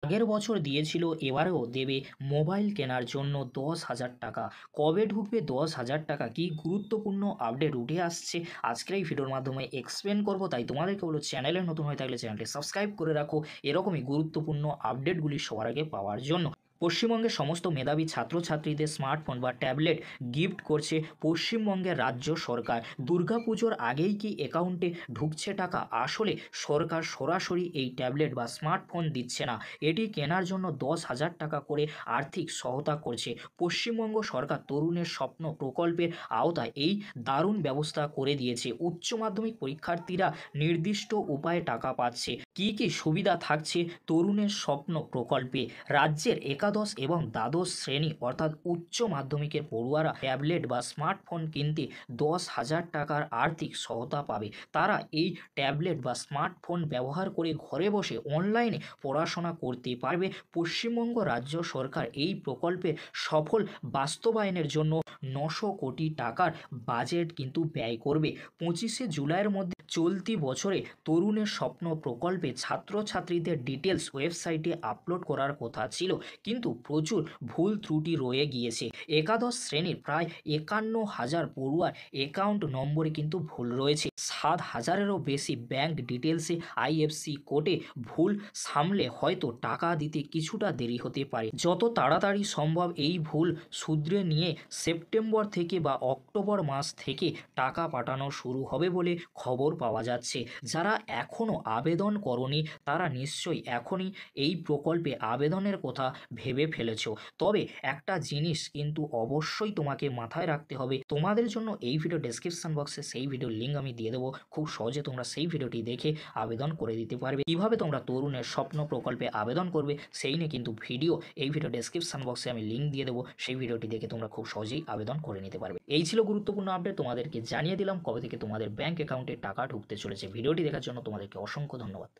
আগের বছর দিয়েছিল, এবারেও দেবে মোবাইল কেনার জন্য 10,000 টাকা। কবে ঢুকবে 10,000 টাকা? কি গুরুত্বপূর্ণ আপডেট উঠে আসছে আজকের এই ভিডিওর মাধ্যমে এক্সপ্লেন করব। তাই তোমাদেরকে বলো, চ্যানেলে নতুন হয়ে থাকলে চ্যানেলটি সাবস্ক্রাইব করে রাখো এরকমই গুরুত্বপূর্ণ আপডেটগুলি সবার আগে পাওয়ার জন্য। পশ্চিমবঙ্গের সমস্ত মেধাবী ছাত্রছাত্রীদের স্মার্টফোন বা ট্যাবলেট গিফট করছে পশ্চিমবঙ্গের রাজ্য সরকার। দুর্গাপুজোর আগেই কি অ্যাকাউন্টে ঢুকছে টাকা? আসলে সরকার সরাসরি এই ট্যাবলেট বা স্মার্টফোন দিচ্ছে না, এটি কেনার জন্য 10,000 টাকা করে আর্থিক সহায়তা করছে। পশ্চিমবঙ্গ সরকার তরুণের স্বপ্ন প্রকল্পের আওতায় এই দারুণ ব্যবস্থা করে দিয়েছে। উচ্চ মাধ্যমিক পরীক্ষার্থীরা নির্দিষ্ট উপায়ে টাকা পাচ্ছে। কি কি সুবিধা থাকছে তরুণের স্বপ্ন প্রকল্পে? রাজ্যের একাদশ এবং দ্বাদশ শ্রেণী অর্থাৎ উচ্চ মাধ্যমিকের পড়ুয়ারা ট্যাবলেট বা স্মার্টফোন কিনতে 10,000 টাকার আর্থিক সহায়তা পাবে। তারা এই ট্যাবলেট বা স্মার্টফোন ব্যবহার করে ঘরে বসে অনলাইনে পড়াশোনা করতে পারবে। পশ্চিমবঙ্গ রাজ্য সরকার এই প্রকল্পের সফল বাস্তবায়নের জন্য 900 কোটি টাকার বাজেট কিন্তু ব্যয় করবে। 25শে জুলাইয়ের মধ্যে চলতি বছরে তরুণের স্বপ্ন প্রকল্পে ছাত্রছাত্রীদের ডিটেলস ওয়েবসাইটে আপলোড করার কথা ছিল, কিন্তু প্রচুর ভুল ত্রুটি রয়ে গিয়েছে। একাদশ শ্রেণীর প্রায় 51,000 পড়ুয়ার অ্যাকাউন্ট নম্বরে কিন্তু ভুল রয়েছে। 7,000-এরও বেশি ব্যাংক ডিটেলসে আইএফসি কোডে ভুল সামলে হয়তো টাকা দিতে কিছুটা দেরি হতে পারে। যত তাড়াতাড়ি সম্ভব এই ভুল শুধরে নিয়ে সেপ্টেম্বর থেকে বা অক্টোবর মাস থেকে টাকা পাঠানো শুরু হবে বলে খবর পাওয়া যাচ্ছে। যারা এখনও আবেদন করনি তারা নিশ্চয়ই এখনই এই প্রকল্পে আবেদনের কথা ভেবে ফেলেছো। তবে একটা জিনিস কিন্তু অবশ্যই তোমাকে মাথায় রাখতে হবে, তোমাদের জন্য এই ভিডিও ডেসক্রিপশন বক্সে সেই ভিডিওর লিঙ্ক আমি দিয়ে দেবো। খুব সহজে তোমরা সেই ভিডিওটি দেখে আবেদন করে দিতে পারবে। কীভাবে তোমরা তরুণের স্বপ্ন প্রকল্পে আবেদন করবে সেই নিয়ে কিন্তু ভিডিও এই ভিডিও ডেসক্রিপশন বক্সে আমি লিঙ্ক দিয়ে দেবো, সেই ভিডিওটি দেখে তোমরা খুব সহজেই আবেদন করে নিতে পারবে। এই ছিল গুরুত্বপূর্ণ আপডেট, তোমাদেরকে জানিয়ে দিলাম কবে থেকে তোমাদের ব্যাংক অ্যাকাউন্টে টাকা ঢুকতে চলেছে। ভিডিওটি দেখার জন্য তোমাদেরকে অসংখ্য ধন্যবাদ।